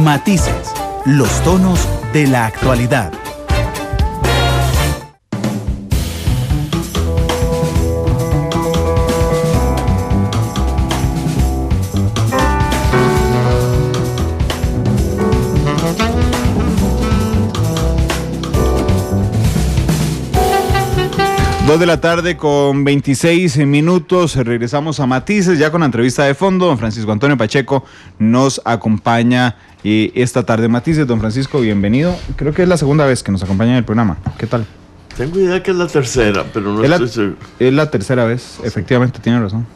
Matices, los tonos de la actualidad. De la tarde con 26 minutos, regresamos a Matices ya con la entrevista de fondo. Don Francisco Antonio Pacheco nos acompaña esta tarde en Matices. Don Francisco, bienvenido. Creo que es la segunda vez que nos acompaña en el programa. ¿Qué tal? Tengo idea que es la tercera, pero no estoy seguro. Es la tercera vez, efectivamente, tiene razón.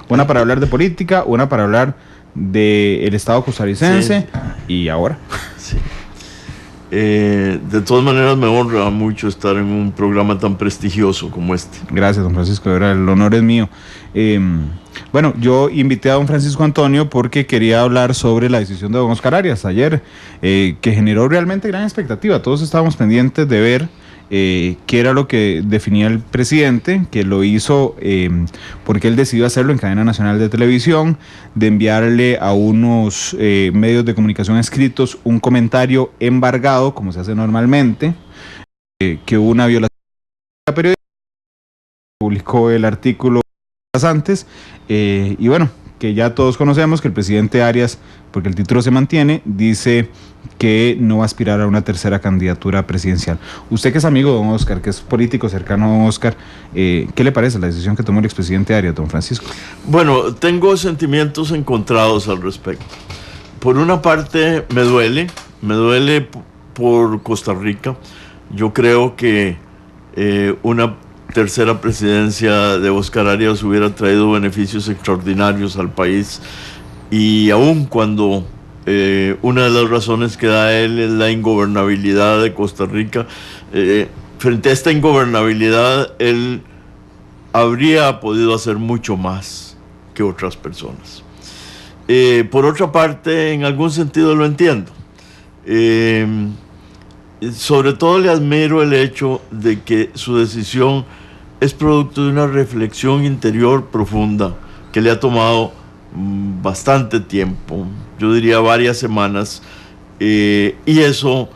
Una para hablar de política, una para hablar del Estado costarricense y ahora. Sí. De todas maneras me honra mucho estar en un programa tan prestigioso como este. Gracias, don Francisco, de verdad, el honor es mío. Bueno, yo invité a don Francisco Antonio porque quería hablar sobre la decisión de don Oscar Arias ayer, que generó realmente gran expectativa. Todos estábamos pendientes de ver qué era lo que definía el presidente, que lo hizo porque él decidió hacerlo en cadena nacional de televisión, de enviarle a unos medios de comunicación escritos un comentario embargado, como se hace normalmente, que hubo una violación de la periodista, publicó el artículo antes, y bueno, que ya todos conocemos que el presidente Arias, porque el título se mantiene, dice que no va a aspirar a una tercera candidatura presidencial. Usted que es amigo de don Oscar, que es político cercano a don Oscar, ¿qué le parece la decisión que tomó el expresidente Arias, don Francisco? Bueno, tengo sentimientos encontrados al respecto. Por una parte me duele por Costa Rica. Yo creo que una tercera presidencia de Oscar Arias hubiera traído beneficios extraordinarios al país, y aun cuando una de las razones que da él es la ingobernabilidad de Costa Rica, frente a esta ingobernabilidad él habría podido hacer mucho más que otras personas. Por otra parte, en algún sentido lo entiendo. Sobre todo le admiro el hecho de que su decisión es producto de una reflexión interior profunda que le ha tomado bastante tiempo, yo diría varias semanas, y eso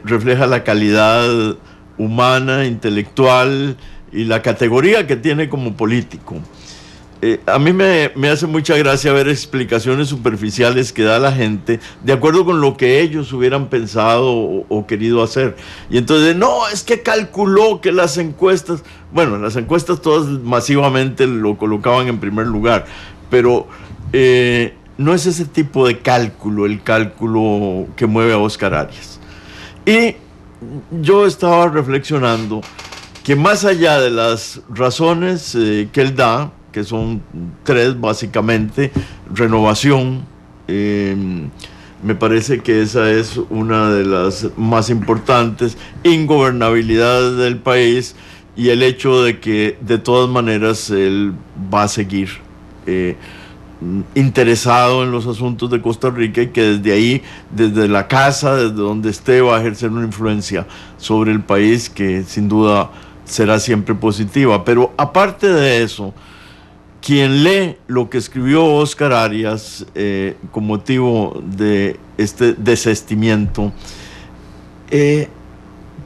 refleja la calidad humana, intelectual y la categoría que tiene como político. A mí me hace mucha gracia ver explicaciones superficiales que da la gente de acuerdo con lo que ellos hubieran pensado o querido hacer. Y entonces, no, es que calculó que las encuestas... Bueno, las encuestas todas masivamente lo colocaban en primer lugar, pero no es ese tipo de cálculo, el cálculo que mueve a Oscar Arias. Y yo estaba reflexionando que más allá de las razones que él da, que son tres básicamente: renovación, me parece que esa es una de las más importantes, ingobernabilidad del país y el hecho de que de todas maneras él va a seguir interesado en los asuntos de Costa Rica, y que desde ahí, desde la casa, desde donde esté, va a ejercer una influencia sobre el país que sin duda será siempre positiva. Pero aparte de eso, quien lee lo que escribió Oscar Arias con motivo de este desistimiento,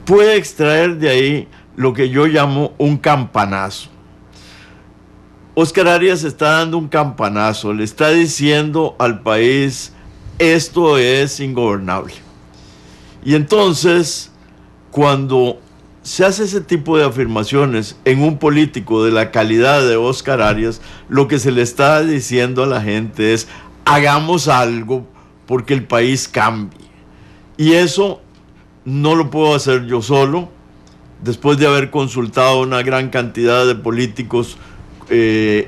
puede extraer de ahí lo que yo llamo un campanazo. Oscar Arias está dando un campanazo, le está diciendo al país: esto es ingobernable. Y entonces, cuando se hace ese tipo de afirmaciones en un político de la calidad de Oscar Arias, lo que se le está diciendo a la gente es: hagamos algo porque el país cambie. Y eso no lo puedo hacer yo solo. Después de haber consultado una gran cantidad de políticos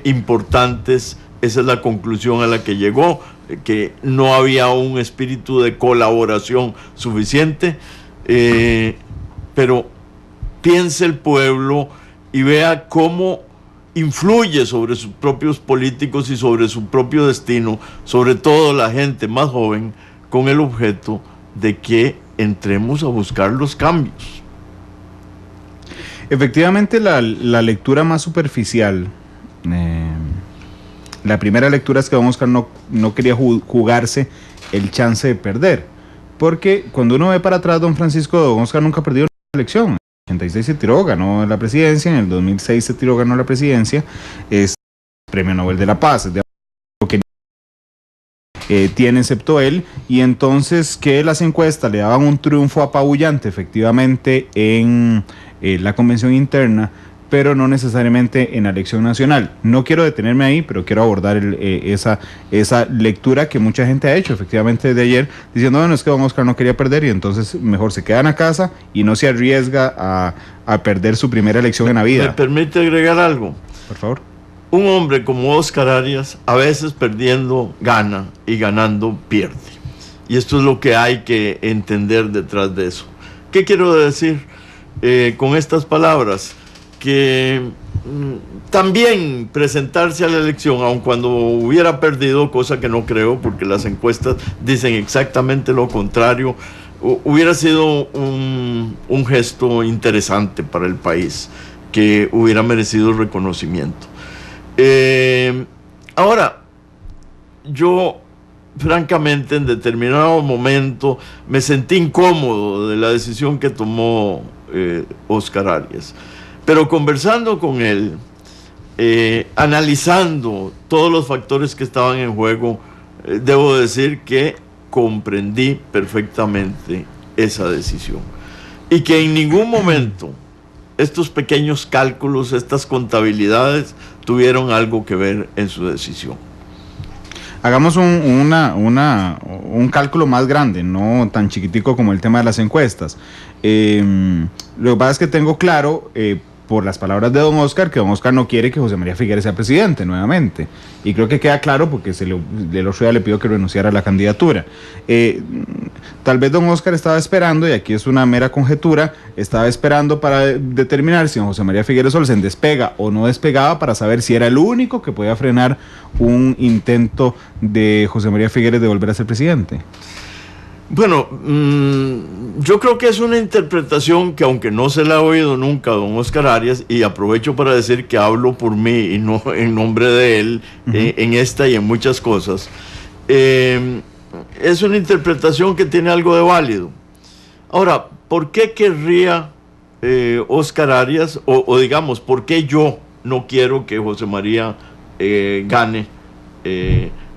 importantes, esa es la conclusión a la que llegó, que no había un espíritu de colaboración suficiente, pero piense el pueblo y vea cómo influye sobre sus propios políticos y sobre su propio destino, sobre todo la gente más joven, con el objeto de que entremos a buscar los cambios. Efectivamente, la lectura más superficial, la primera lectura es que don Oscar no quería jugarse el chance de perder. Porque cuando uno ve para atrás, don Francisco, don Oscar nunca ha perdido una elección. En el 86 se tiró, ganó la presidencia, en el 2006 se tiró, ganó la presidencia, es Premio Nobel de la Paz, es de lo que tiene excepto él, y entonces que las encuestas le daban un triunfo apabullante efectivamente en la convención interna, pero no necesariamente en la elección nacional. No quiero detenerme ahí, pero quiero abordar esa lectura que mucha gente ha hecho efectivamente desde ayer, diciendo, bueno, es que don Oscar no quería perder y entonces mejor se queda en la casa y no se arriesga a perder su primera elección en la vida. ¿Me permite agregar algo? Por favor. Un hombre como Oscar Arias, a veces perdiendo gana y ganando pierde. Y esto es lo que hay que entender detrás de eso. ¿Qué quiero decir con estas palabras? Que también presentarse a la elección, aun cuando hubiera perdido, cosa que no creo, porque las encuestas dicen exactamente lo contrario, hubiera sido un gesto interesante para el país, que hubiera merecido reconocimiento. Ahora, yo francamente en determinado momento me sentí incómodo de la decisión que tomó Oscar Arias. Pero conversando con él, analizando todos los factores que estaban en juego, debo decir que comprendí perfectamente esa decisión. Y que en ningún momento estos pequeños cálculos, estas contabilidades, tuvieron algo que ver en su decisión. Hagamos un cálculo más grande, no tan chiquitico como el tema de las encuestas. Lo que pasa es que tengo claro, por las palabras de don Oscar, que don Oscar no quiere que José María Figueres sea presidente nuevamente. Y creo que queda claro porque el otro día le pidió que renunciara a la candidatura. Tal vez don Oscar estaba esperando, y aquí es una mera conjetura, estaba esperando para determinar si don José María Figueres Olsen despega o no despegaba, para saber si era el único que podía frenar un intento de José María Figueres de volver a ser presidente. Bueno, yo creo que es una interpretación que, aunque no se la ha oído nunca a don Oscar Arias, y aprovecho para decir que hablo por mí y no en nombre de él, en esta y en muchas cosas, es una interpretación que tiene algo de válido. Ahora, ¿por qué querría Oscar Arias, o digamos, por qué yo no quiero que José María gane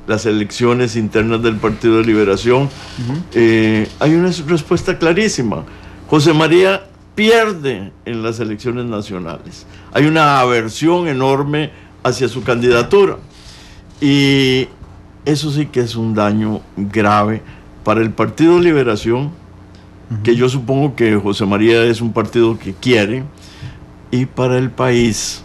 las elecciones internas del Partido de Liberación? Hay una respuesta clarísima. José María pierde en las elecciones nacionales. Hay una aversión enorme hacia su candidatura. Y eso sí que es un daño grave para el Partido de Liberación, que yo supongo que José María es un partido que quiere, y para el país,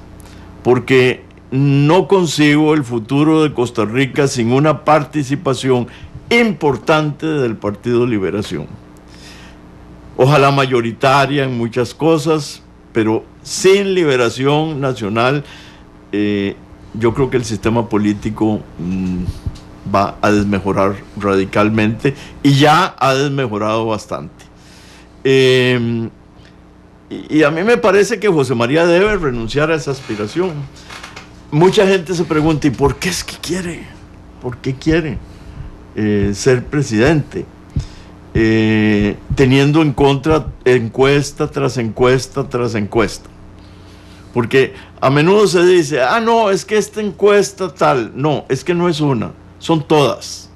porque no consigo el futuro de Costa Rica sin una participación importante del Partido de Liberación. Ojalá mayoritaria en muchas cosas, pero sin liberación nacional, yo creo que el sistema político va a desmejorar radicalmente, y ya ha desmejorado bastante. Y a mí me parece que José María debe renunciar a esa aspiración. Mucha gente se pregunta, ¿y por qué es que quiere? ¿Por qué quiere ser presidente? Teniendo en contra encuesta tras encuesta tras encuesta. Porque a menudo se dice, no, es que esta encuesta tal. No, es que no es una, son todas.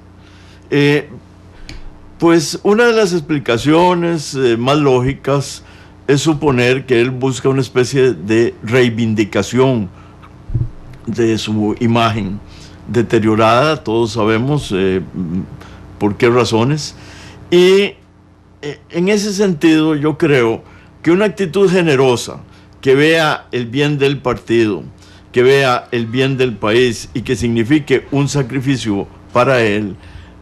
Pues una de las explicaciones más lógicas es suponer que él busca una especie de reivindicación de su imagen deteriorada, todos sabemos por qué razones, y en ese sentido yo creo que una actitud generosa, que vea el bien del partido, que vea el bien del país y que signifique un sacrificio para él,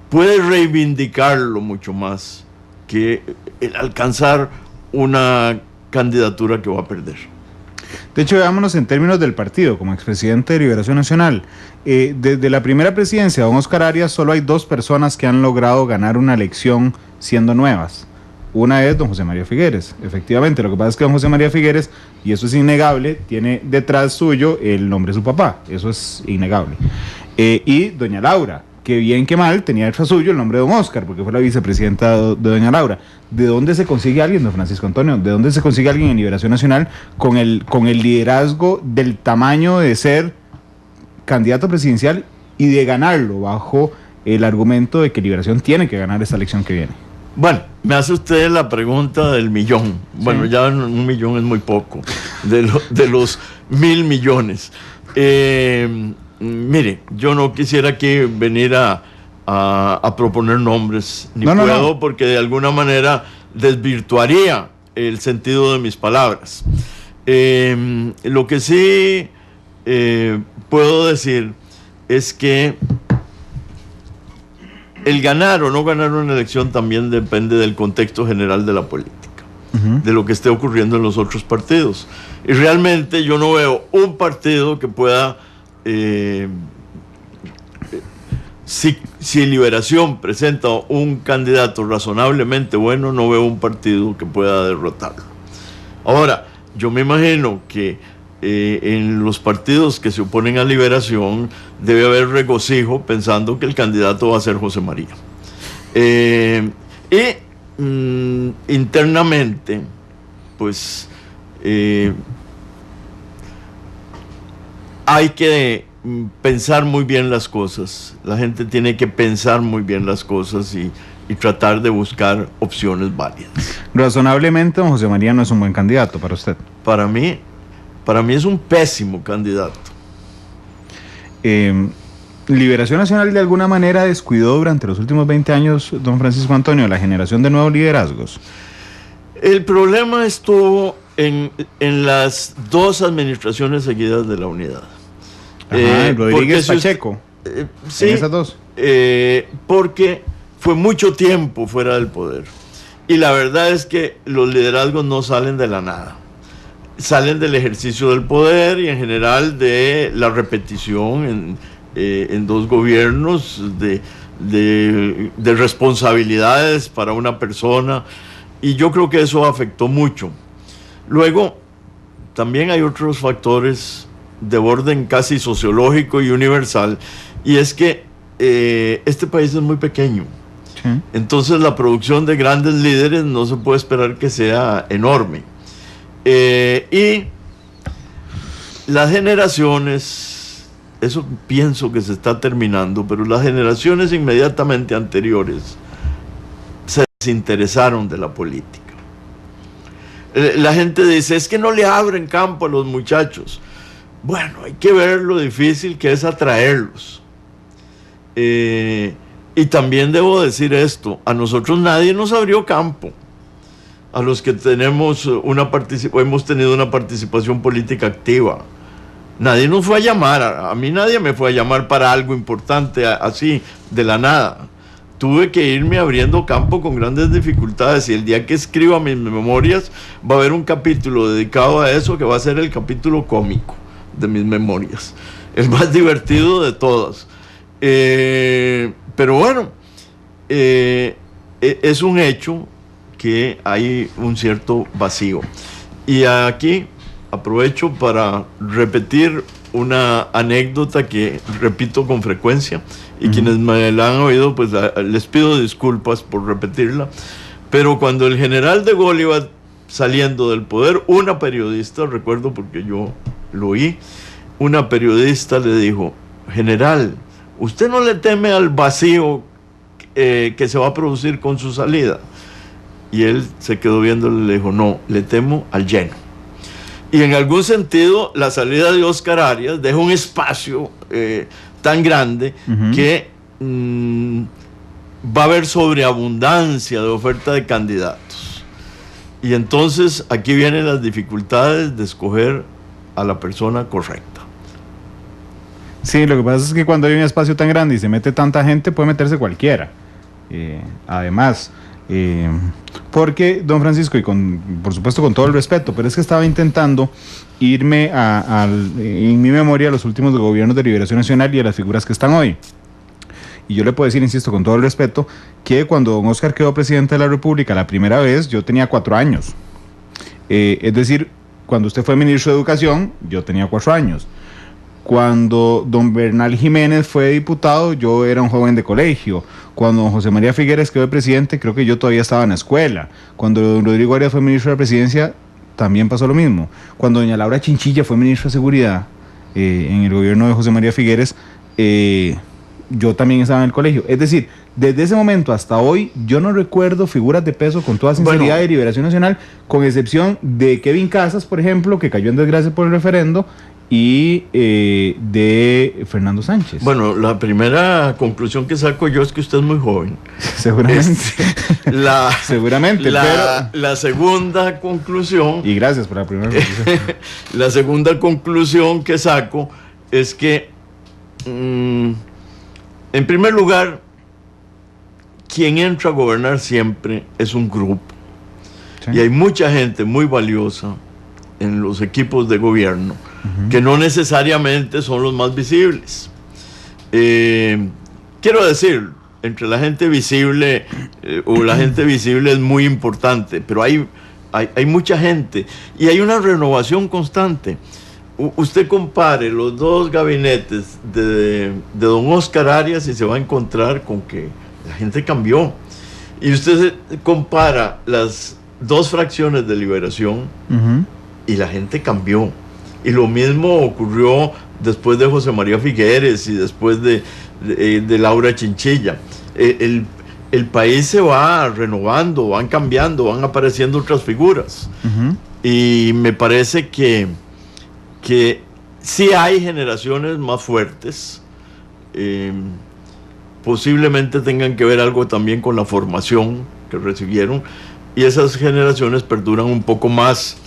puede reivindicarlo mucho más que el alcanzar una candidatura que va a perder. De hecho, veámonos en términos del partido, como expresidente de Liberación Nacional. Desde la primera presidencia de don Oscar Arias, solo hay 2 personas que han logrado ganar una elección siendo nuevas. Una es don José María Figueres, efectivamente. Lo que pasa es que don José María Figueres, y eso es innegable, tiene detrás suyo el nombre de su papá, eso es innegable. Y doña Laura, que bien que mal tenía detrás suyo el nombre de don Oscar, porque fue la vicepresidenta de doña Laura. ¿De dónde se consigue alguien, don Francisco Antonio? ¿De dónde se consigue alguien en Liberación Nacional con el liderazgo del tamaño de ser candidato presidencial y de ganarlo bajo el argumento de que Liberación tiene que ganar esta elección que viene? Bueno, me hace usted la pregunta del millón. Bueno, sí. Ya 1 millón es muy poco, de los 1.000 millones. Mire, yo no quisiera aquí venir a proponer nombres, ni puedo, porque de alguna manera desvirtuaría el sentido de mis palabras. Lo que sí puedo decir es que el ganar o no ganar una elección también depende del contexto general de la política, de lo que esté ocurriendo en los otros partidos. Y realmente yo no veo un partido que pueda, si Liberación presenta un candidato razonablemente bueno, no veo un partido que pueda derrotarlo. Ahora, yo me imagino que en los partidos que se oponen a Liberación debe haber regocijo pensando que el candidato va a ser José María. Internamente, pues hay que pensar muy bien las cosas. La gente tiene que pensar muy bien las cosas y tratar de buscar opciones válidas. Razonablemente, don José María no es un buen candidato para usted. Para mí es un pésimo candidato. Liberación Nacional de alguna manera descuidó durante los últimos 20 años, don Francisco Antonio, la generación de nuevos liderazgos. El problema estuvo en las 2 administraciones seguidas de la unidad. Rodríguez Pacheco. Sí, en esas 2. Porque fue mucho tiempo fuera del poder. Y la verdad es que los liderazgos no salen de la nada. Salen del ejercicio del poder y en general de la repetición en 2 gobiernos de responsabilidades para una persona, y yo creo que eso afectó mucho. Luego, también hay otros factores de orden casi sociológico y universal, y es que este país es muy pequeño. Sí. Entonces la producción de grandes líderes no se puede esperar que sea enorme. Y las generaciones, eso pienso que se está terminando, pero las generaciones inmediatamente anteriores se desinteresaron de la política. La gente dice, es que no le abren campo a los muchachos. Bueno, hay que ver lo difícil que es atraerlos. Y también debo decir esto, a nosotros nadie nos abrió campo. A los que hemos tenido una participación política activa. Nadie nos fue a llamar, a mí nadie me fue a llamar para algo importante así, de la nada. Tuve que irme abriendo campo con grandes dificultades, y el día que escriba mis memorias va a haber un capítulo dedicado a eso, que va a ser el capítulo cómico de mis memorias, el más divertido de todas. Pero bueno, es un hecho que hay un cierto vacío. Y aquí aprovecho para repetir una anécdota que repito con frecuencia, y quienes me la han oído, pues les pido disculpas por repetirla, pero cuando el general de Gaulle iba saliendo del poder, una periodista, recuerdo porque yo lo oí, una periodista le dijo, general, ¿usted no le teme al vacío que se va a producir con su salida? Y él se quedó viéndole y le dijo, no, le temo al lleno. Y en algún sentido, la salida de Oscar Arias deja un espacio tan grande que va a haber sobreabundancia de oferta de candidatos. Y entonces aquí vienen las dificultades de escoger a la persona correcta. Sí, lo que pasa es que cuando hay un espacio tan grande y se mete tanta gente, puede meterse cualquiera. Además, porque, don Francisco, y por supuesto con todo el respeto, pero es que estaba intentando irme en mi memoria a los últimos gobiernos de Liberación Nacional y a las figuras que están hoy. Y yo le puedo decir, insisto, con todo el respeto, que cuando don Oscar quedó presidente de la República la primera vez, yo tenía 4 años. Es decir, cuando usted fue ministro de Educación, yo tenía 4 años. Cuando don Bernal Jiménez fue diputado, yo era un joven de colegio. Cuando don José María Figueres quedó presidente, creo que yo todavía estaba en la escuela. Cuando don Rodrigo Arias fue ministro de la Presidencia, también pasó lo mismo. Cuando doña Laura Chinchilla fue ministra de Seguridad en el gobierno de José María Figueres, yo también estaba en el colegio. Es decir, desde ese momento hasta hoy, yo no recuerdo figuras de peso con toda sinceridad de Liberación Nacional, con excepción de Kevin Casas, por ejemplo, que cayó en desgracia por el referendo, y de Fernando Sánchez. Bueno, la primera conclusión que saco yo es que usted es muy joven. Seguramente. Seguramente, pero... La segunda conclusión... Y gracias por la primera conclusión. La segunda conclusión que saco es que, en primer lugar, quien entra a gobernar siempre es un grupo. ¿Sí? Y hay mucha gente muy valiosa en los equipos de gobierno, que no necesariamente son los más visibles. Quiero decir, entre la gente visible, o la gente visible es muy importante, pero hay mucha gente y hay una renovación constante. Usted compare los dos gabinetes de don Oscar Arias y se va a encontrar con que la gente cambió. Y usted compara las dos fracciones de Liberación y la gente cambió. Y lo mismo ocurrió después de José María Figueres y después de Laura Chinchilla. El país se va renovando, van cambiando, van apareciendo otras figuras. Y me parece que sí hay generaciones más fuertes. Posiblemente tengan que ver algo también con la formación que recibieron. Y esas generaciones perduran un poco más.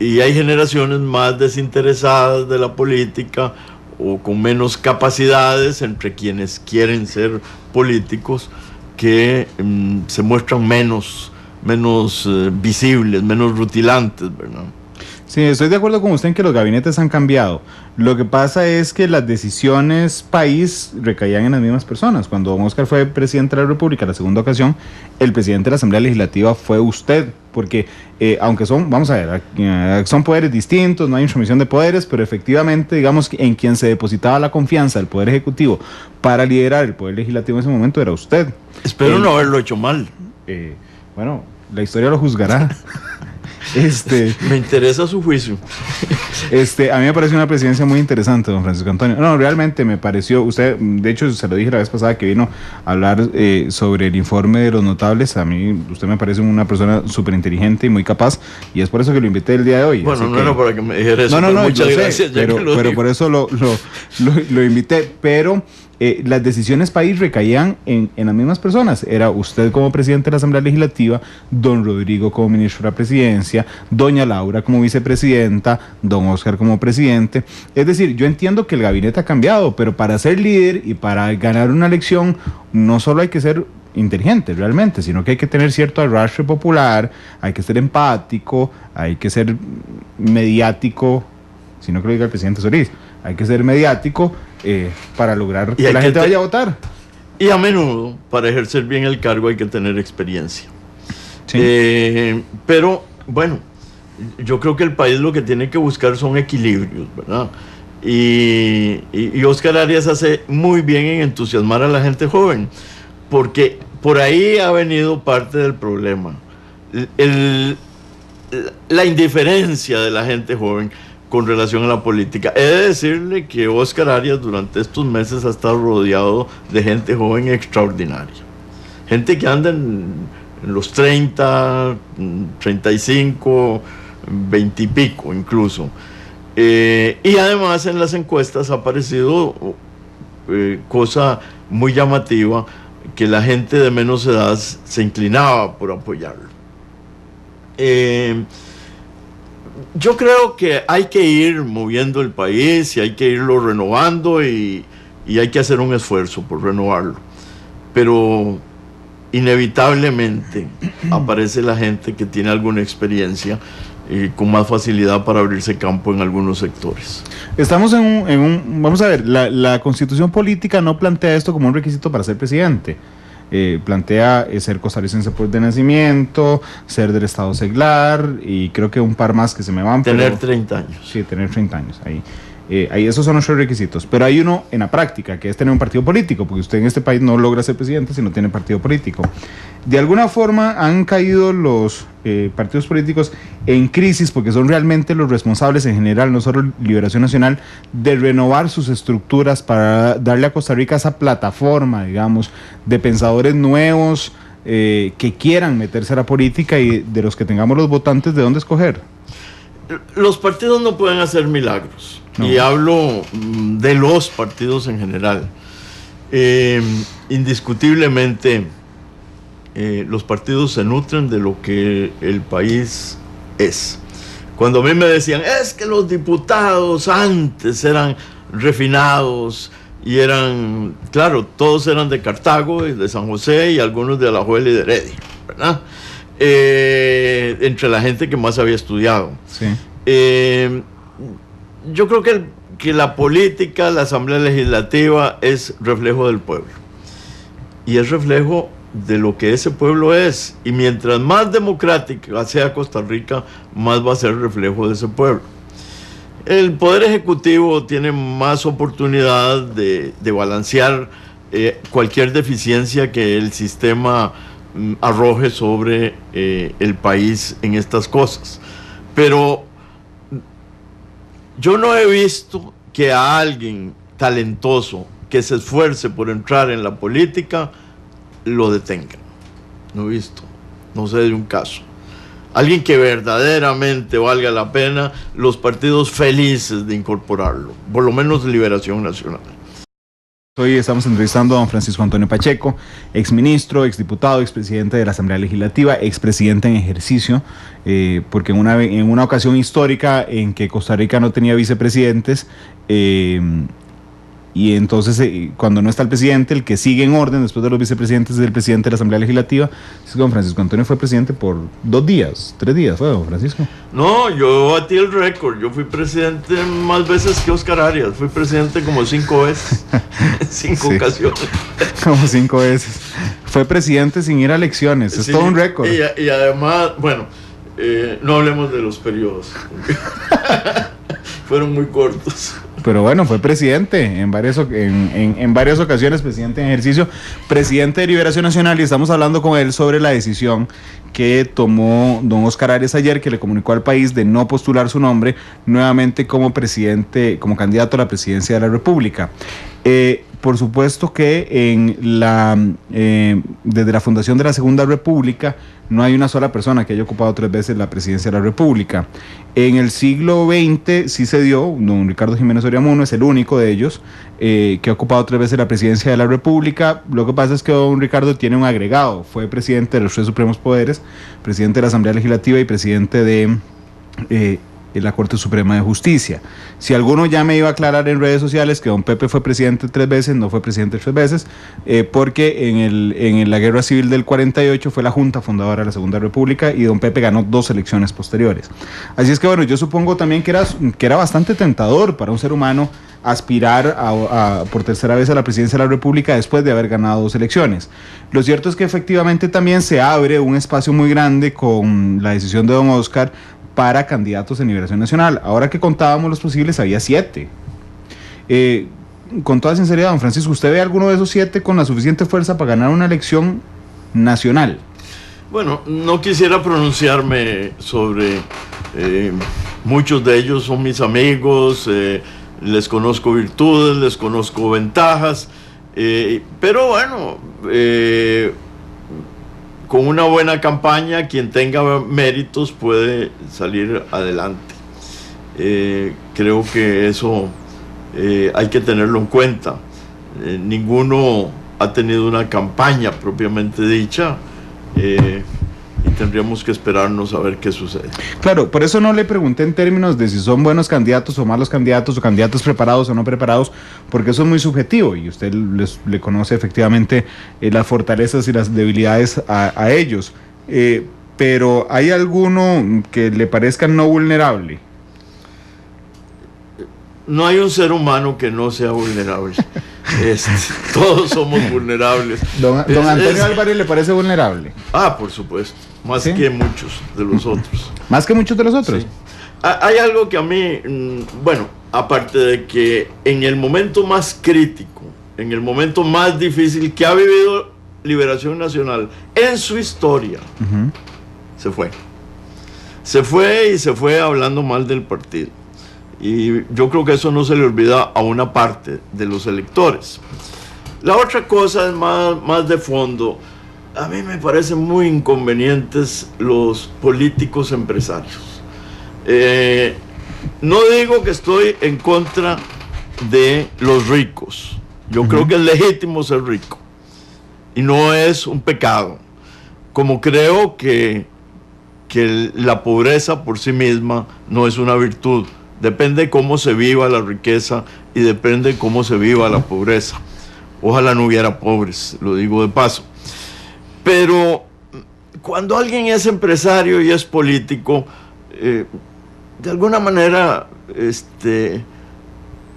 Y hay generaciones más desinteresadas de la política o con menos capacidades entre quienes quieren ser políticos, que se muestran menos visibles, menos rutilantes, ¿verdad? Sí, estoy de acuerdo con usted en que los gabinetes han cambiado. Lo que pasa es que las decisiones país recaían en las mismas personas. Cuando don Oscar fue presidente de la República la segunda ocasión, el presidente de la Asamblea Legislativa fue usted, porque aunque son, vamos a ver, son poderes distintos, no hay intromisión de poderes, pero efectivamente, digamos, en quien se depositaba la confianza del Poder Ejecutivo para liderar el Poder Legislativo en ese momento era usted. Espero no haberlo hecho mal. Bueno, la historia lo juzgará. Me interesa su juicio. A mí me pareció una presidencia muy interesante, don Francisco Antonio. No, realmente me pareció, usted, de hecho se lo dije la vez pasada que vino a hablar sobre el informe de los notables. A mí usted me parece una persona súper inteligente y muy capaz, y es por eso que lo invité el día de hoy. Bueno, no era para que me dijera eso, no, muchas sé, gracias. Pero por eso lo invité, pero... las decisiones país recaían en las mismas personas. Era usted como presidente de la Asamblea Legislativa, don Rodrigo como ministro de la Presidencia, doña Laura como vicepresidenta, don Oscar como presidente. Es decir, yo entiendo que el gabinete ha cambiado, pero para ser líder y para ganar una elección no solo hay que ser inteligente realmente, sino que hay que tener cierto arrastre popular, hay que ser empático, hay que ser mediático, sino que lo diga el presidente Solís, hay que ser mediático para lograr que la gente vaya a votar. Y a menudo, para ejercer bien el cargo hay que tener experiencia. Sí. Pero, bueno, yo creo que el país lo que tiene que buscar son equilibrios, ¿verdad? Y Oscar Arias hace muy bien en entusiasmar a la gente joven, porque por ahí ha venido parte del problema. La indiferencia de la gente joven con relación a la política. He de decirle que Oscar Arias durante estos meses ha estado rodeado de gente joven extraordinaria. Gente que anda en los 30, 35, 20 y pico incluso. Y además en las encuestas ha aparecido cosa muy llamativa, que la gente de menos edad se inclinaba por apoyarlo. Yo creo que hay que ir moviendo el país y hay que irlo renovando y hay que hacer un esfuerzo por renovarlo. Pero inevitablemente aparece la gente que tiene alguna experiencia y con más facilidad para abrirse campo en algunos sectores. Estamos en un vamos a ver, la Constitución política no plantea esto como un requisito para ser presidente. Plantea ser costarricense de nacimiento, ser del estado seglar y creo que un par más que se me van. Tener 30 años. Sí, tener 30 años ahí. Ahí esos son nuestros requisitos. Pero hay uno en la práctica, que es tener un partido político, porque usted en este país no logra ser presidente si no tiene partido político. De alguna forma han caído los partidos políticos en crisis porque son realmente los responsables en general, no solo Liberación Nacional, de renovar sus estructuras para darle a Costa Rica esa plataforma, digamos, de pensadores nuevos que quieran meterse a la política y de los que tengamos los votantes de dónde escoger. Los partidos no pueden hacer milagros. No. Y hablo de los partidos en general. Indiscutiblemente, los partidos se nutren de lo que el país es. Cuando a mí me decían, es que los diputados antes eran refinados y eran, claro, todos eran de Cartago y de San José y algunos de Alajuela y de Heredia, ¿verdad? Entre la gente que más había estudiado. Sí. Yo creo que la política, la Asamblea Legislativa es reflejo del pueblo y es reflejo de lo que ese pueblo es, y mientras más democrática sea Costa Rica, más va a ser reflejo de ese pueblo. El Poder Ejecutivo tiene más oportunidad de balancear cualquier deficiencia que el sistema arroje sobre el país en estas cosas, pero yo no he visto que a alguien talentoso que se esfuerce por entrar en la política lo detengan. No he visto, no sé de un caso. Alguien que verdaderamente valga la pena, los partidos felices de incorporarlo, por lo menos Liberación Nacional. Hoy estamos entrevistando a don Francisco Antonio Pacheco, exministro, exdiputado, expresidente de la Asamblea Legislativa, expresidente en ejercicio, porque en una ocasión histórica en que Costa Rica no tenía vicepresidentes, y entonces cuando no está el presidente, el que sigue en orden después de los vicepresidentes es el presidente de la Asamblea Legislativa. Don Francisco Antonio fue presidente por 2 días, 3 días, ¿fue, don Francisco? No, yo batí el récord. Yo fui presidente más veces que Oscar Arias. Fui presidente como 5 veces. 5 ocasiones. Como 5 veces. Fue presidente sin ir a elecciones. Es todo un récord. Y además, bueno, no hablemos de los periodos. Fueron muy cortos. Pero bueno, fue presidente en varias ocasiones, presidente en ejercicio, presidente de Liberación Nacional, y estamos hablando con él sobre la decisión que tomó don Oscar Arias ayer, que le comunicó al país de no postular su nombre nuevamente como presidente, como candidato a la presidencia de la República. Por supuesto que desde la fundación de la Segunda República no hay una sola persona que haya ocupado 3 veces la presidencia de la República. En el siglo XX sí se dio, don Ricardo Jiménez Oriamuno es el único de ellos que ha ocupado 3 veces la presidencia de la República. Lo que pasa es que don Ricardo tiene un agregado, fue presidente de los 3 supremos poderes, presidente de la Asamblea Legislativa y presidente de la Corte Suprema de Justicia. Si alguno ya me iba a aclarar en redes sociales que don Pepe fue presidente 3 veces, no fue presidente 3 veces, porque en la Guerra Civil del 48 fue la Junta fundadora de la Segunda República y don Pepe ganó 2 elecciones posteriores. Así es que bueno, yo supongo también que era bastante tentador para un ser humano aspirar por 3ª vez a la presidencia de la República después de haber ganado 2 elecciones. Lo cierto es que efectivamente también se abre un espacio muy grande con la decisión de don Oscar para candidatos en Liberación Nacional. Ahora que contábamos los posibles, había 7. Con toda sinceridad, don Francisco, ¿usted ve alguno de esos 7 con la suficiente fuerza para ganar una elección nacional? Bueno, no quisiera pronunciarme sobre muchos de ellos, son mis amigos, les conozco virtudes, les conozco ventajas, pero bueno, con una buena campaña, quien tenga méritos puede salir adelante. Creo que eso hay que tenerlo en cuenta. Ninguno ha tenido una campaña propiamente dicha, y tendríamos que esperarnos a ver qué sucede. Claro, por eso no le pregunté en términos de si son buenos candidatos o malos candidatos, o candidatos preparados o no preparados, porque eso es muy subjetivo y usted le conoce efectivamente las fortalezas y las debilidades a ellos. Pero ¿hay alguno que le parezca no vulnerable? No hay un ser humano que no sea vulnerable. Todos somos vulnerables. Don Antonio Álvarez le parece vulnerable. Por supuesto, más ¿sí? que muchos de los otros. ¿Más que muchos de los otros? Sí. Hay algo que a mí, bueno, aparte de que en el momento más crítico, en el momento más difícil que ha vivido Liberación Nacional en su historia, se fue. Se fue y se fue hablando mal del partido. Y yo creo que eso no se le olvida a una parte de los electores. La otra cosa es más de fondo. A mí me parecen muy inconvenientes los políticos empresarios. No digo que estoy en contra de los ricos. Yo creo que es legítimo ser rico. Y no es un pecado. Como creo que la pobreza por sí misma no es una virtud. Depende cómo se viva la riqueza y depende cómo se viva la pobreza. Ojalá no hubiera pobres, lo digo de paso. Pero cuando alguien es empresario y es político, de alguna manera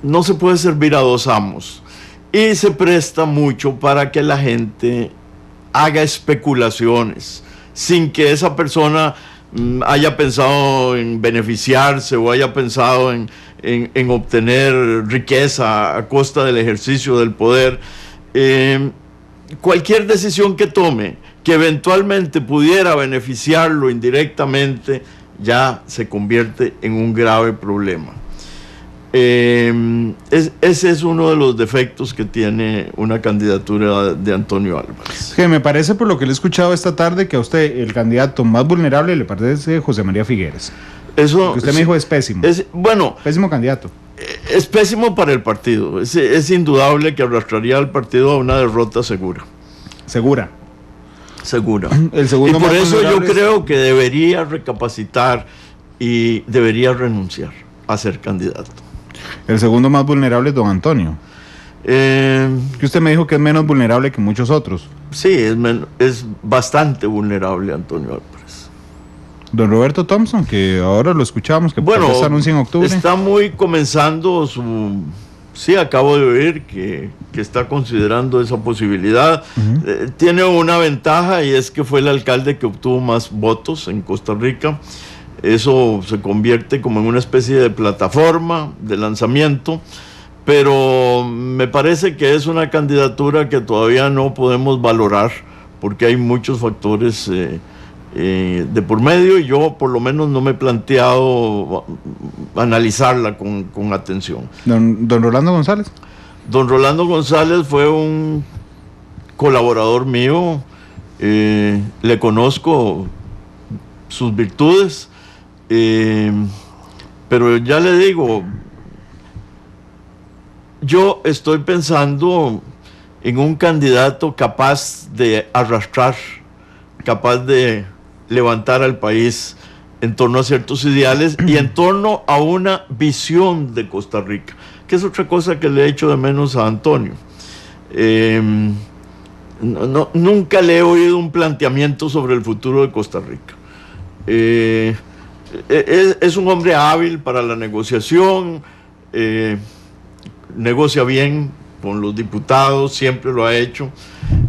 no se puede servir a dos amos. Y se presta mucho para que la gente haga especulaciones sin que esa persona haya pensado en beneficiarse o haya pensado en obtener riqueza a costa del ejercicio del poder. Cualquier decisión que tome que eventualmente pudiera beneficiarlo indirectamente ya se convierte en un grave problema. Ese es uno de los defectos que tiene una candidatura de Antonio Álvarez. Que me parece, por lo que le he escuchado esta tarde, que a usted el candidato más vulnerable le parece José María Figueres. Eso, lo que usted me dijo es pésimo. Bueno, pésimo candidato. Es pésimo para el partido. Es indudable que arrastraría al partido a una derrota segura. Segura. El segundo y por eso yo creo que debería recapacitar y debería renunciar a ser candidato. El segundo más vulnerable es don Antonio. Que usted me dijo que es menos vulnerable que muchos otros. Sí, es bastante vulnerable Antonio Álvarez. Don Roberto Thompson, que ahora lo escuchamos, que se anuncia en octubre. Está muy comenzando su... Sí, acabo de oír que está considerando esa posibilidad. Tiene una ventaja y es que fue el alcalde que obtuvo más votos en Costa Rica. Eso se convierte como en una especie de plataforma de lanzamiento, pero me parece que es una candidatura que todavía no podemos valorar porque hay muchos factores de por medio y yo por lo menos no me he planteado analizarla con atención. Don Rolando González. Don Rolando González fue un colaborador mío, le conozco sus virtudes, pero ya le digo, yo estoy pensando en un candidato capaz de arrastrar, capaz de levantar al país en torno a ciertos ideales y en torno a una visión de Costa Rica, que es otra cosa que le he hecho de menos a Antonio. Nunca le he oído un planteamiento sobre el futuro de Costa Rica. Es un hombre hábil para la negociación, negocia bien con los diputados, siempre lo ha hecho.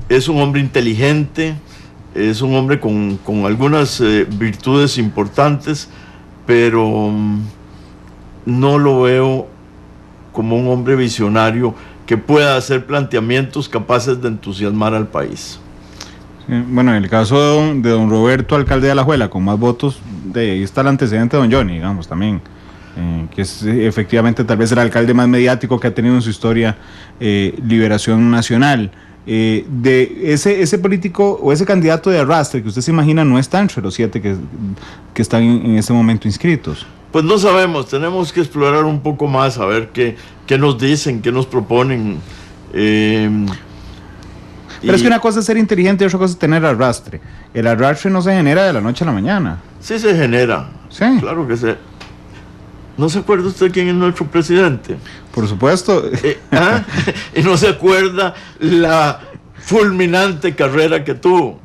Es un hombre inteligente, es un hombre con algunas virtudes importantes, pero no lo veo como un hombre visionario que pueda hacer planteamientos capaces de entusiasmar al país. Bueno, en el caso de don Roberto, alcalde de Alajuela, con más votos, ahí está el antecedente de don Johnny, digamos, también, que es efectivamente tal vez el alcalde más mediático que ha tenido en su historia Liberación Nacional. De ese político o ese candidato de arrastre que usted se imagina no está entre los 7 que están en este momento inscritos. Pues no sabemos, tenemos que explorar un poco más, a ver qué nos dicen, qué nos proponen. Pero es que una cosa es ser inteligente y otra cosa es tener arrastre. El arrastre no se genera de la noche a la mañana. Sí se genera. Sí. Claro que se... ¿No se acuerda usted quién es nuestro presidente? Por supuesto. Y no se acuerda la fulminante carrera que tuvo.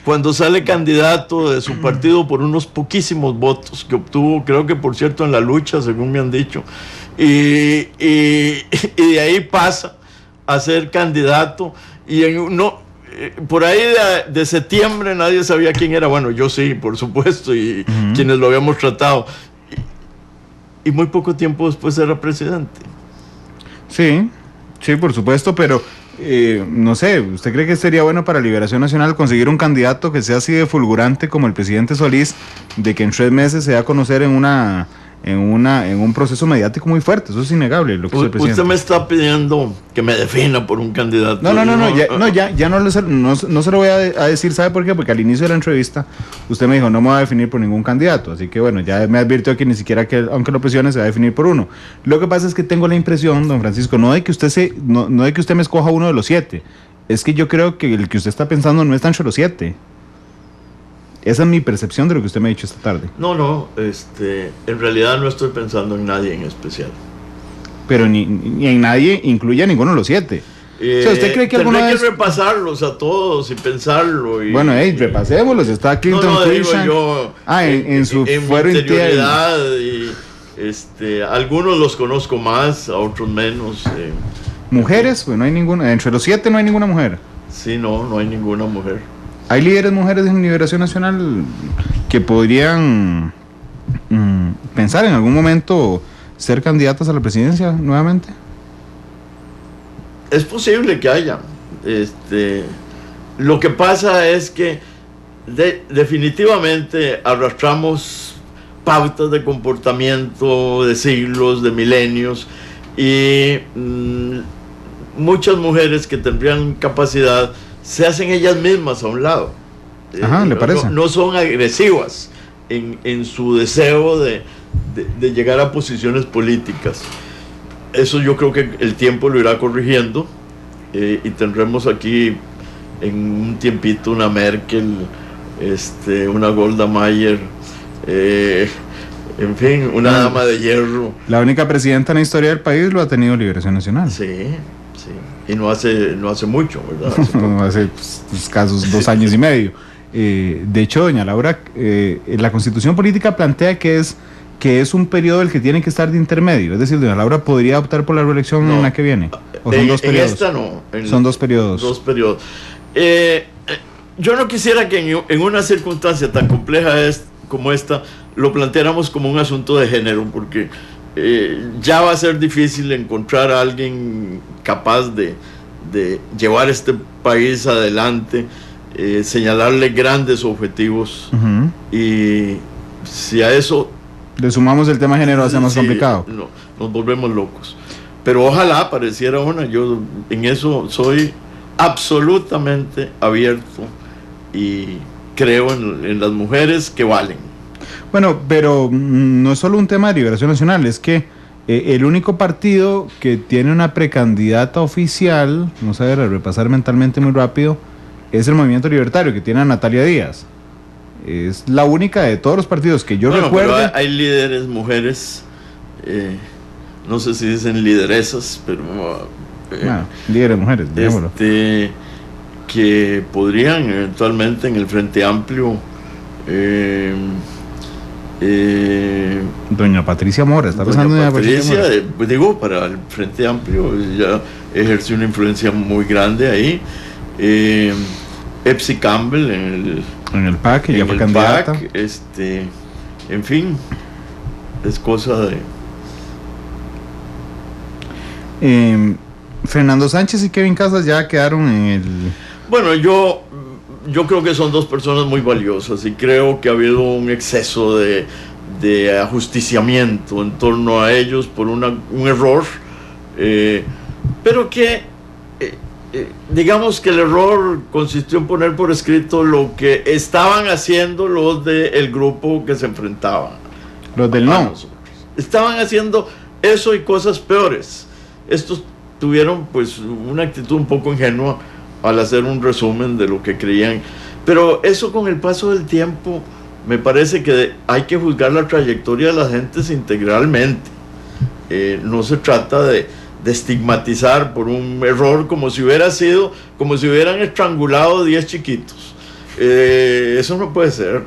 Cuando sale candidato de su partido por unos poquísimos votos que obtuvo, creo que por cierto en la lucha, según me han dicho. Y de ahí pasa a ser candidato. Y por ahí de septiembre nadie sabía quién era. Bueno, yo sí, por supuesto, y quienes lo habíamos tratado. y muy poco tiempo después era presidente. Sí, sí, por supuesto, pero no sé, ¿usted cree que sería bueno para Liberación Nacional conseguir un candidato que sea así de fulgurante como el presidente Solís, de que en 3 meses se da a conocer en un proceso mediático muy fuerte? Eso es innegable, lo que es el presidente. Usted me está pidiendo que me defina por un candidato. Ya no se lo voy a decir. ¿Sabe por qué? Porque al inicio de la entrevista usted me dijo, no me va a definir por ningún candidato, así que bueno, ya me advirtió que ni siquiera que, aunque lo presione, se va a definir por uno. Lo que pasa es que tengo la impresión, don Francisco, no de que usted me escoja uno de los 7, es que yo creo que el que usted está pensando no está entre los 7. Esa es mi percepción de lo que usted me ha dicho esta tarde. No, en realidad no estoy pensando en nadie en especial. Pero ni en nadie incluye a ninguno de los 7. O sea, ¿usted cree que alguna vez... que repasarlos a todos y pensarlo. Bueno, repasémoslos. Está Clinton Christian. En su fuero interioridad. Y, algunos los conozco más, a otros menos. ¿Mujeres? Pues no hay ninguna. Entre los 7 no hay ninguna mujer. Sí, no hay ninguna mujer. ¿Hay líderes mujeres en Liberación Nacional que podrían pensar en algún momento ser candidatas a la presidencia nuevamente? Es posible que haya. Lo que pasa es que definitivamente arrastramos pautas de comportamiento de siglos, de milenios, y muchas mujeres que tendrían capacidad se hacen ellas mismas a un lado. Ajá, ¿le parece? No son agresivas en su deseo de llegar a posiciones políticas. Eso yo creo que el tiempo lo irá corrigiendo, y tendremos aquí en un tiempito una Merkel, una Golda Meir, en fin, una dama de hierro. La única presidenta en la historia del país lo ha tenido Liberación Nacional. Sí. Y no hace mucho, ¿verdad? Hace escasos 2 años y medio. De hecho, doña Laura, la Constitución Política plantea que es un periodo el que tiene que estar de intermedio. Es decir, doña Laura podría optar por la reelección en la que viene. ¿O son 2 periodos? En esta no. Son 2 periodos. 2 periodos. Yo no quisiera que en una circunstancia tan compleja como esta lo planteáramos como un asunto de género, porque ya va a ser difícil encontrar a alguien capaz de llevar este país adelante, señalarle grandes objetivos. Y si a eso le sumamos el tema género, hace más complicado. No, nos volvemos locos. Pero ojalá apareciera una. Yo en eso soy absolutamente abierto y creo en las mujeres que valen. Bueno, pero no es solo un tema de Liberación Nacional, es que el único partido que tiene una precandidata oficial, vamos a ver, a repasar mentalmente muy rápido, es el Movimiento Libertario, que tiene a Natalia Díaz. Es la única de todos los partidos que yo recuerdo. Hay líderes mujeres, no sé si dicen lideresas, pero líderes mujeres, digámoslo, que podrían eventualmente en el Frente Amplio. Doña Patricia Mora, está pensando en doña Patricia Mora. Para el Frente Amplio ya ejerció una influencia muy grande ahí. Epsi Campbell en el PAC, ya fue candidata. PAC, en fin, es cosa de... Fernando Sánchez y Kevin Casas ya quedaron en el... Bueno, yo creo que son 2 personas muy valiosas y creo que ha habido un exceso de ajusticiamiento en torno a ellos por un error, pero que digamos que el error consistió en poner por escrito lo que estaban haciendo los del grupo que se enfrentaban. Los del no. Estaban haciendo eso y cosas peores. Estos tuvieron pues una actitud un poco ingenua al hacer un resumen de lo que creían, pero eso con el paso del tiempo me parece que hay que juzgar la trayectoria de las gentes integralmente. No se trata de estigmatizar por un error como si hubieran estrangulado 10 chiquitos. Eso no puede ser,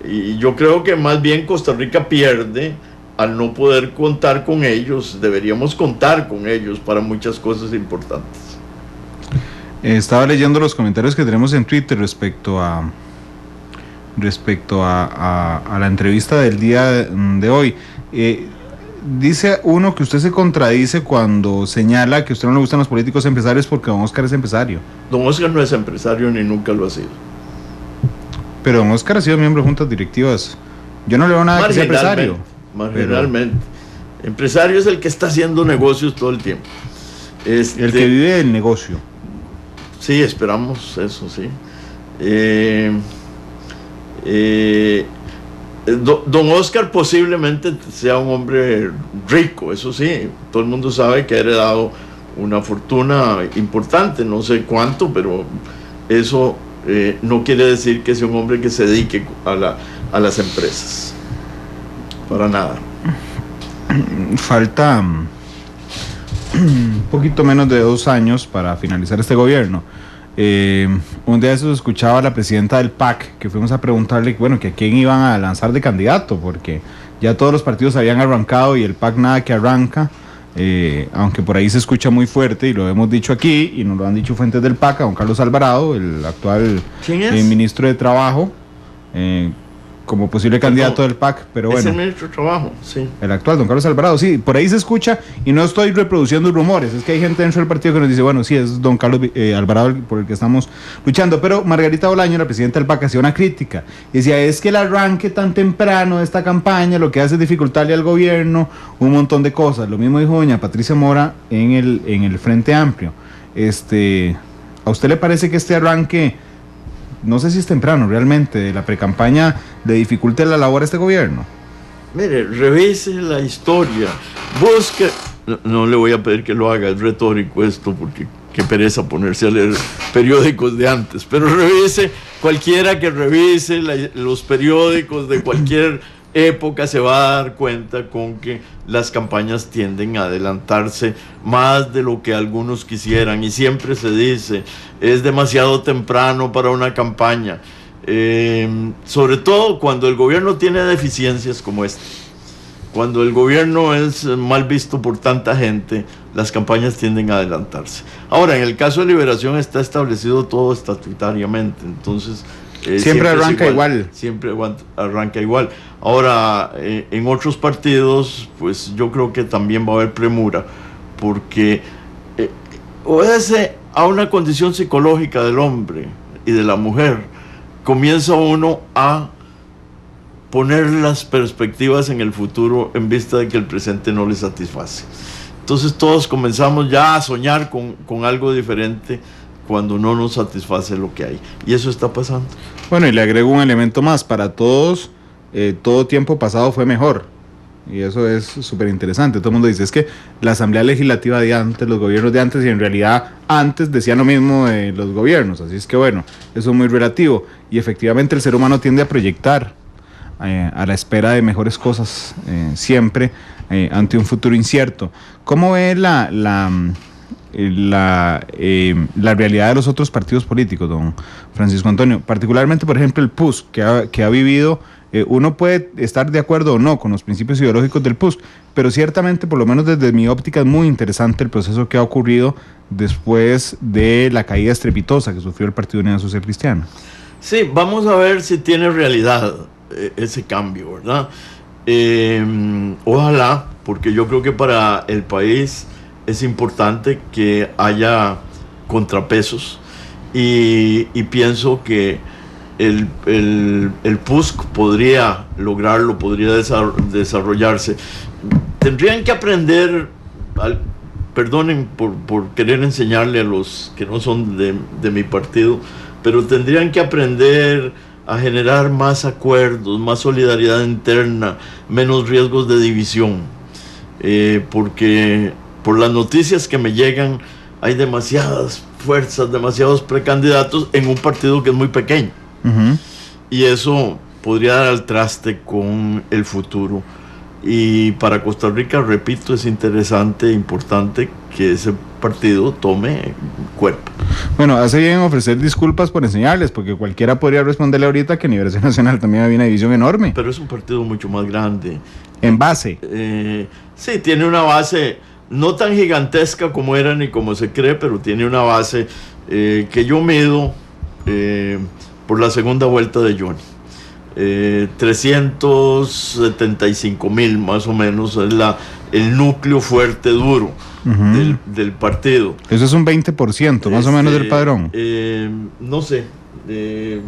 y yo creo que más bien Costa Rica pierde al no poder contar con ellos. Deberíamos contar con ellos para muchas cosas importantes. Estaba leyendo los comentarios que tenemos en Twitter respecto a la entrevista del día de hoy. dice uno que usted se contradice cuando señala que a usted no le gustan los políticos empresarios porque don Oscar es empresario. Don Oscar no es empresario ni nunca lo ha sido. Pero don Oscar ha sido miembro de juntas directivas. Yo no le veo nada que sea empresario. Marginalmente. Empresario es el que está haciendo negocios todo el tiempo. El que vive del negocio. Sí, esperamos eso, sí. Don Oscar posiblemente sea un hombre rico, eso sí. Todo el mundo sabe que ha heredado una fortuna importante, no sé cuánto, pero eso no quiere decir que sea un hombre que se dedique a las empresas. Para nada. Falta un poquito menos de 2 años para finalizar este gobierno. Un día de eso escuchaba a la presidenta del PAC, que fuimos a preguntarle, bueno, que a quién iban a lanzar de candidato, porque ya todos los partidos habían arrancado y el PAC nada que arranca, aunque por ahí se escucha muy fuerte, y lo hemos dicho aquí, y nos lo han dicho fuentes del PAC, a don Carlos Alvarado, el actual ministro de Trabajo, como posible candidato del PAC, pero bueno. Es el ministro de Trabajo, sí. El actual, don Carlos Alvarado, sí, por ahí se escucha, y no estoy reproduciendo rumores, es que hay gente dentro del partido que nos dice, bueno, sí, es don Carlos Alvarado por el que estamos luchando, pero Margarita Bolaño, la presidenta del PAC, hacía una crítica, y decía, es que el arranque tan temprano de esta campaña lo que hace es dificultarle al gobierno un montón de cosas. Lo mismo dijo doña Patricia Mora en el Frente Amplio. ¿A usted le parece que este arranque, no sé si es temprano realmente, de la precampaña, le dificulte la labor a este gobierno? Mire, revise la historia, busque, no le voy a pedir que lo haga, es retórico esto, porque qué pereza ponerse a leer periódicos de antes, pero revise, cualquiera que revise los periódicos de cualquier época se va a dar cuenta con que las campañas tienden a adelantarse más de lo que algunos quisieran, y siempre se dice, es demasiado temprano para una campaña, sobre todo cuando el gobierno tiene deficiencias como esta. Cuando el gobierno es mal visto por tanta gente, las campañas tienden a adelantarse. Ahora, en el caso de Liberación está establecido todo estatutariamente, entonces siempre arranca igual. Siempre arranca igual. Ahora, en otros partidos, pues yo creo que también va a haber premura, porque obedece a una condición psicológica del hombre y de la mujer. Comienza uno a poner las perspectivas en el futuro en vista de que el presente no le satisface. Entonces todos comenzamos ya a soñar con algo diferente cuando no nos satisface lo que hay. Y eso está pasando. Bueno, y le agrego un elemento más. Para todos, todo tiempo pasado fue mejor. Y eso es súper interesante. Todo el mundo dice, es que la Asamblea Legislativa de antes, los gobiernos de antes, y en realidad antes decían lo mismo de los gobiernos. Así es que bueno, eso es muy relativo. Y efectivamente el ser humano tiende a proyectar a la espera de mejores cosas siempre ante un futuro incierto. ¿Cómo ve la realidad de los otros partidos políticos, don Francisco Antonio? Particularmente, por ejemplo, el PUSC, que ha vivido, uno puede estar de acuerdo o no con los principios ideológicos del PUSC, pero ciertamente, por lo menos desde mi óptica, es muy interesante el proceso que ha ocurrido después de la caída estrepitosa que sufrió el Partido Unidad Social Cristiana. Sí, vamos a ver si tiene realidad ese cambio, ¿verdad? Ojalá, porque yo creo que para el país es importante que haya contrapesos, y pienso que el PUSC podría lograrlo, podría desarrollarse. Tendrían que aprender, perdonen por querer enseñarle a los que no son de mi partido, pero tendrían que aprender a generar más acuerdos, más solidaridad interna, menos riesgos de división, porque por las noticias que me llegan hay demasiadas fuerzas, demasiados precandidatos en un partido que es muy pequeño. Uh-huh. Y eso podría dar al traste con el futuro. Y para Costa Rica, repito, es interesante e importante que ese partido tome cuerpo. Bueno, hace bien ofrecer disculpas por enseñarles, porque cualquiera podría responderle ahorita que en Liberación Nacional también había una división enorme. Pero es un partido mucho más grande. ¿En base? Sí, tiene una base no tan gigantesca como era ni como se cree, pero tiene una base que yo mido por la segunda vuelta de Johnny. 375,000 más o menos es el núcleo fuerte duro del partido. Eso es un 20% más o menos del padrón. No sé, me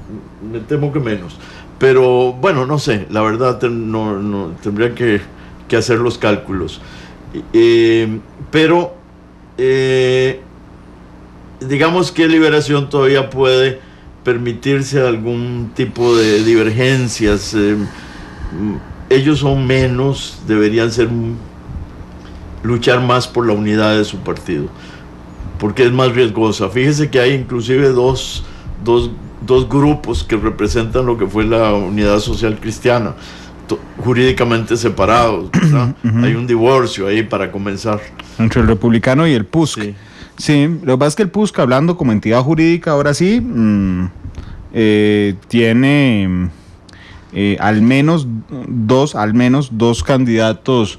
temo que menos. Pero bueno, no sé, la verdad no tendría que hacer los cálculos. Pero digamos que Liberación todavía puede permitirse algún tipo de divergencias. Ellos son menos, deberían luchar más por la unidad de su partido, porque es más riesgosa. Fíjese que hay inclusive dos grupos que representan lo que fue la Unidad Social Cristiana, jurídicamente separados, ¿verdad? Hay un divorcio ahí para comenzar. Entre el republicano y el PUSC. Sí, lo que pasa es que el PUSC, hablando como entidad jurídica, ahora sí, tiene al menos dos candidatos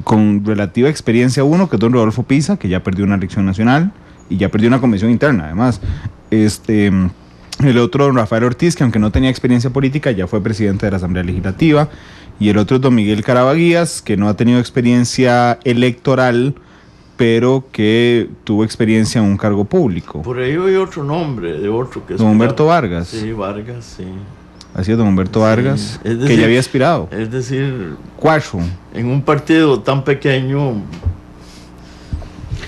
con relativa experiencia. Uno, que es don Rodolfo Pisa, que ya perdió una elección nacional y ya perdió una convención interna, además. El otro, don Rafael Ortiz, que aunque no tenía experiencia política, ya fue presidente de la Asamblea Legislativa. Y el otro es don Miguel Carabaguías, que no ha tenido experiencia electoral, pero que tuvo experiencia en un cargo público. Por ahí hay otro nombre de otro que es don Humberto Vargas. Sí, Vargas, sí. Así es, don Humberto Vargas, es decir, que ya había aspirado. Es decir, Cuatro. En un partido tan pequeño.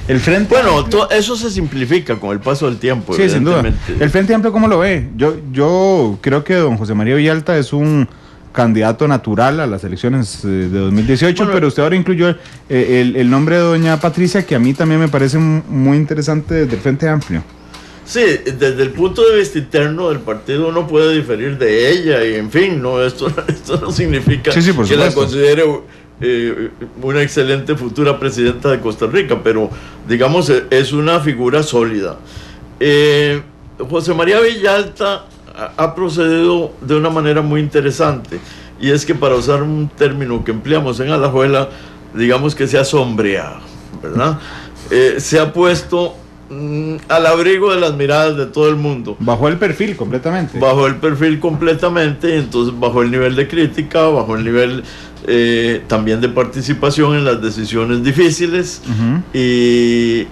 El Frente Bueno, Amplio, eso se simplifica con el paso del tiempo. Sí, sin duda. El Frente Amplio, ¿cómo lo ve? Yo creo que don José María Villalta es un candidato natural a las elecciones de 2018, bueno, pero usted ahora incluyó el nombre de doña Patricia, que a mí también me parece muy interesante desde el Frente Amplio. Sí, desde el punto de vista interno del partido uno puede diferir de ella y en fin, no, esto no significa que la considere una excelente futura presidenta de Costa Rica, pero digamos es una figura sólida. José María Villalta ha procedido de una manera muy interesante, y es que, para usar un término que empleamos en Alajuela, digamos que se ha sombreado, ¿verdad? Se ha puesto al abrigo de las miradas de todo el mundo. Bajó el perfil completamente. Entonces bajó el nivel de crítica, bajó el nivel también de participación en las decisiones difíciles, y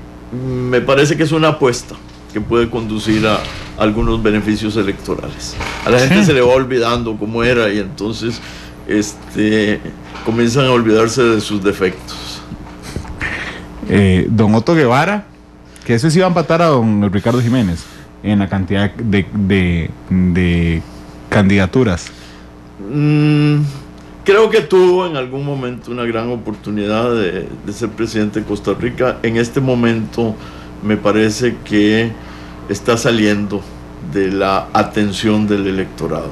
me parece que es una apuesta que puede conducir a algunos beneficios electorales. A la gente se le va olvidando cómo era, y entonces comienzan a olvidarse de sus defectos. Don Otto Guevara, que ese sí va a empatar a don Ricardo Jiménez en la cantidad de candidaturas. Creo que tuvo en algún momento una gran oportunidad de ser presidente de Costa Rica. En este momento me parece que está saliendo de la atención del electorado.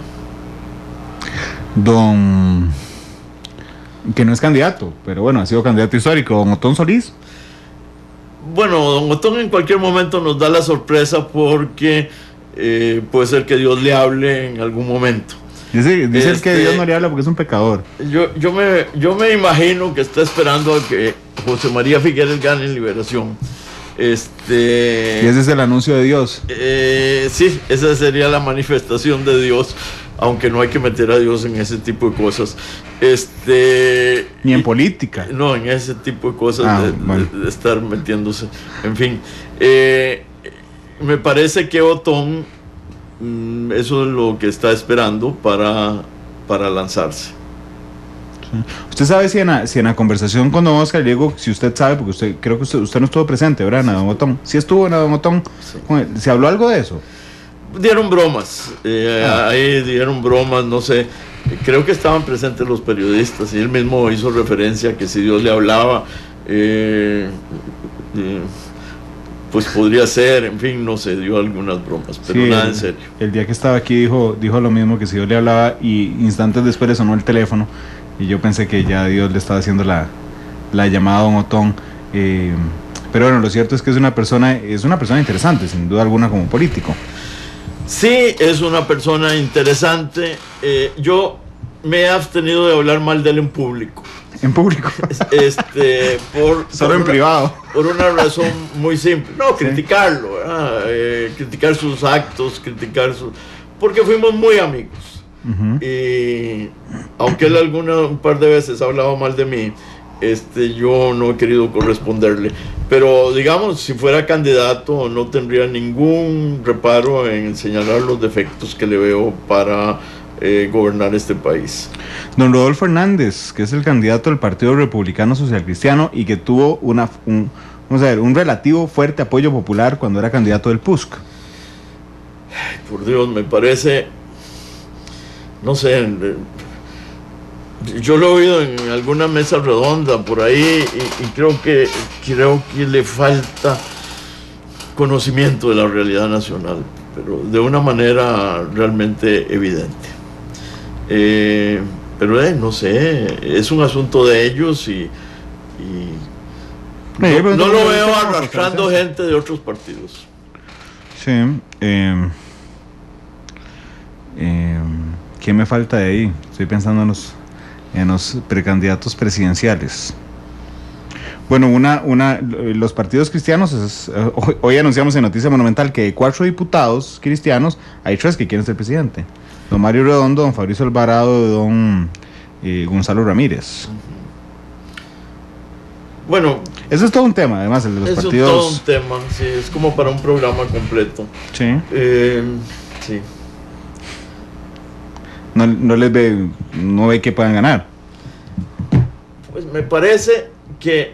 Que no es candidato, pero bueno, ha sido candidato histórico, don Otón Solís. Bueno, don Otón en cualquier momento nos da la sorpresa, porque puede ser que Dios le hable en algún momento. Dice que Dios no le habla porque es un pecador. Yo me imagino que está esperando a que José María Figueres gane en Liberación. Y ese es el anuncio de Dios. Sí, esa sería la manifestación de Dios, aunque no hay que meter a Dios en ese tipo de cosas. Ni en política. No, en ese tipo de cosas de estar metiéndose. En fin, me parece que Otón, eso es lo que está esperando para lanzarse. ¿Usted sabe si en la conversación con don Oscar, Diego, si usted sabe, porque creo que usted no estuvo presente, ¿verdad, en don Otón? ¿Sí estuvo en don Otón? Sí. ¿Se habló algo de eso? Dieron bromas, ahí dieron bromas, no sé, creo que estaban presentes los periodistas, y él mismo hizo referencia a que si Dios le hablaba, pues podría ser, en fin, no sé, dio algunas bromas, pero sí, nada en serio. El día que estaba aquí dijo lo mismo, que si Dios le hablaba, y instantes después le sonó el teléfono, y yo pensé que ya Dios le estaba haciendo la llamada a don Otón. Pero bueno, lo cierto es que es una persona interesante, sin duda alguna, como político. Sí, es una persona interesante. Yo me he abstenido de hablar mal de él en público. ¿En público? Solo en privado. Por una razón muy simple. No, criticarlo, criticar sus actos, porque fuimos muy amigos. y aunque él un par de veces ha hablado mal de mí, yo no he querido corresponderle. Pero digamos, si fuera candidato no tendría ningún reparo en señalar los defectos que le veo para gobernar este país. Don Rodolfo Hernández, que es el candidato del Partido Republicano Social Cristiano y que tuvo un relativo fuerte apoyo popular cuando era candidato del PUSC. Por Dios, me parece, no sé, yo lo he oído en alguna mesa redonda por ahí y creo que le falta conocimiento de la realidad nacional, pero de una manera realmente evidente. Pero no sé, es un asunto de ellos y no lo veo arrastrando gente de otros partidos. Sí. ¿Qué me falta de ahí? Estoy pensando en los precandidatos presidenciales. Bueno, los partidos cristianos, hoy anunciamos en Noticia Monumental que de 4 diputados cristianos, hay 3 que quieren ser presidente. Don Mario Redondo, don Fabricio Alvarado, don Gonzalo Ramírez. Bueno, eso es todo un tema, además, el de los partidos. Es todo un tema, sí, es como para un programa completo. Sí. Sí. No les ve, no ve que puedan ganar. Pues me parece que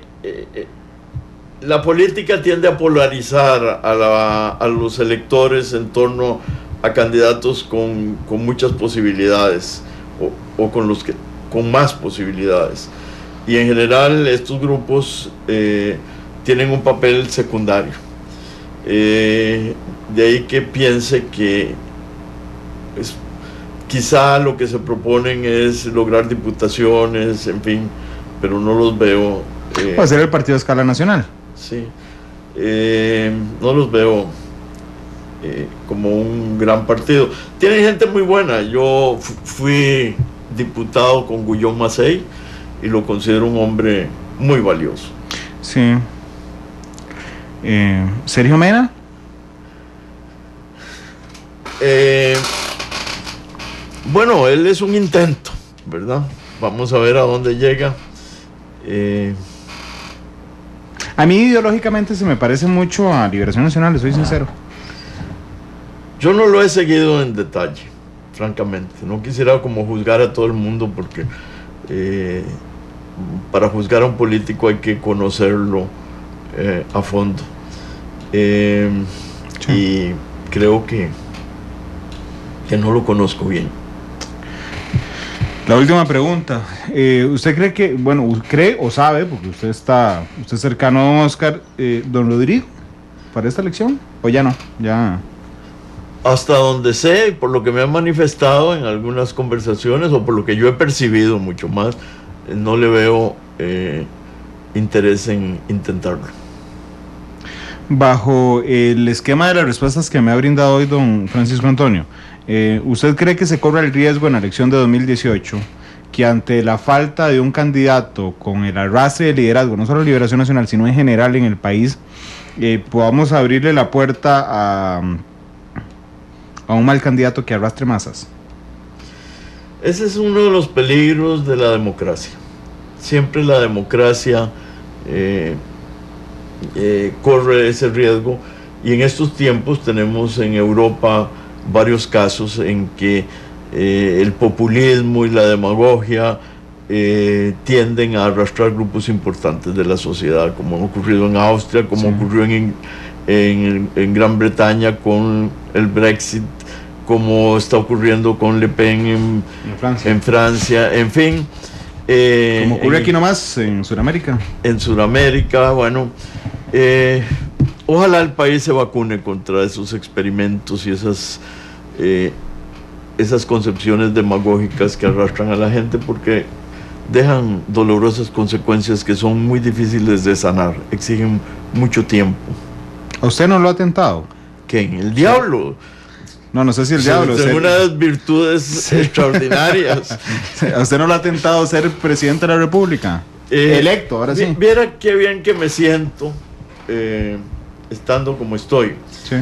la política tiende a polarizar a los electores en torno a candidatos con muchas posibilidades o con más posibilidades. Y en general estos grupos tienen un papel secundario. De ahí que piense que quizá lo que se proponen es lograr diputaciones, en fin, pero no los veo. Puede ser el partido a escala nacional. Sí, no los veo como un gran partido. Tienen gente muy buena. Yo fui diputado con Guillón Macei y lo considero un hombre muy valioso. Sí. ¿Sergio Mena? Bueno, él es un intento, ¿verdad? Vamos a ver a dónde llega. A mí ideológicamente se me parece mucho a Liberación Nacional, le soy sincero. Yo no lo he seguido en detalle, francamente. No quisiera como juzgar a todo el mundo porque para juzgar a un político hay que conocerlo a fondo. Sí. Y creo que no lo conozco bien. La última pregunta. ¿Usted cree que, cree o sabe, porque usted es cercano a don Oscar, don Rodrigo, para esta elección? ¿O ya no? Ya. Hasta donde sé, por lo que me han manifestado en algunas conversaciones, o por lo que yo he percibido mucho más, no le veo interés en intentarlo. Bajo el esquema de las respuestas que me ha brindado hoy don Francisco Antonio, ¿usted cree que se corre el riesgo en la elección de 2018 que ante la falta de un candidato con el arrastre de liderazgo, no solo Liberación Nacional, sino en general en el país, podamos abrirle la puerta a un mal candidato que arrastre masas? Ese es uno de los peligros de la democracia. Siempre la democracia corre ese riesgo, y en estos tiempos tenemos en Europa varios casos en que el populismo y la demagogia tienden a arrastrar grupos importantes de la sociedad, como ha ocurrido en Austria, como sí. Ocurrió en Gran Bretaña con el Brexit, como está ocurriendo con Le Pen en Francia, en fin. Como ocurre aquí nomás en Sudamérica. En Sudamérica, bueno, ojalá el país se vacune contra esos experimentos y esas concepciones demagógicas que arrastran a la gente, porque dejan dolorosas consecuencias que son muy difíciles de sanar, exigen mucho tiempo. ¿A usted no lo ha tentado? ¿Quién? ¿El diablo? No sé si el diablo. Tengo unas virtudes extraordinarias. ¿A usted no lo ha tentado ser presidente de la República? Electo, ahora sí. Viera qué bien que me siento estando como estoy. Sí.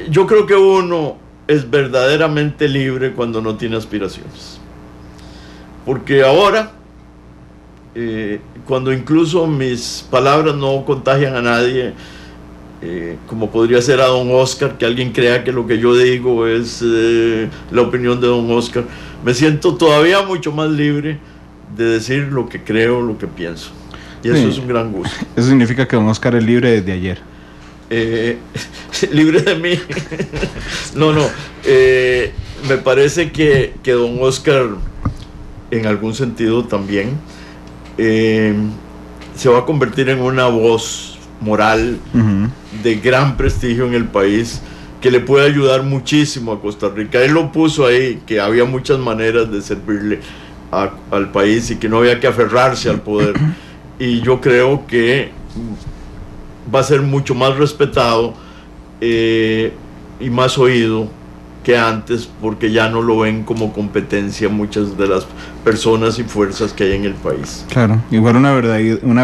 Yo creo que uno es verdaderamente libre cuando no tiene aspiraciones. Porque ahora, cuando incluso mis palabras no contagian a nadie, como podría ser a don Oscar, que alguien crea que lo que yo digo es la opinión de don Oscar, me siento todavía mucho más libre de decir lo que creo, lo que pienso. Y eso es un gran gusto. Eso significa que don Oscar es libre desde ayer. Libre de mí. No. Me parece que don Oscar, en algún sentido también, se va a convertir en una voz moral de gran prestigio en el país, que le puede ayudar muchísimo a Costa Rica. Él lo puso ahí, que había muchas maneras de servirle al país y que no había que aferrarse al poder. Y yo creo que va a ser mucho más respetado y más oído que antes, porque ya no lo ven como competencia muchas de las personas y fuerzas que hay en el país. Claro, igual una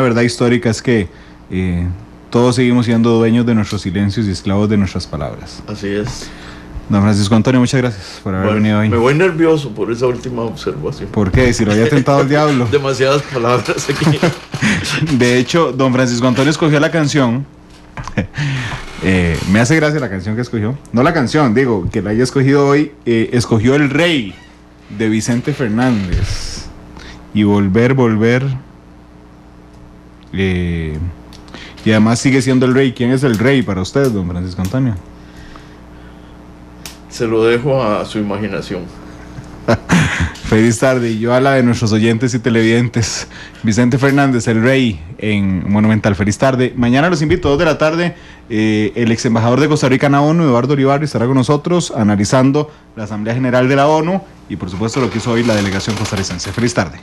verdad histórica es que todos seguimos siendo dueños de nuestros silencios y esclavos de nuestras palabras. Así es. Don Francisco Antonio, muchas gracias por haber venido hoy. Me voy nervioso por esa última observación. ¿Por qué? Si lo había tentado el diablo. Demasiadas palabras aquí. De hecho, don Francisco Antonio escogió la canción. Me hace gracia la canción que escogió. No la canción, digo, que la haya escogido hoy. Escogió El Rey, de Vicente Fernández. Y volver. Y además sigue siendo el rey. ¿Quién es el rey para usted, don Francisco Antonio? Se lo dejo a su imaginación. Feliz tarde, y yo a la de nuestros oyentes y televidentes. Vicente Fernández, el rey, en Monumental. Feliz tarde. Mañana los invito, 2 de la tarde. El ex embajador de Costa Rica en la ONU, Eduardo Olivar, estará con nosotros analizando la Asamblea General de la ONU y por supuesto lo que hizo hoy la delegación costarricense. Feliz tarde.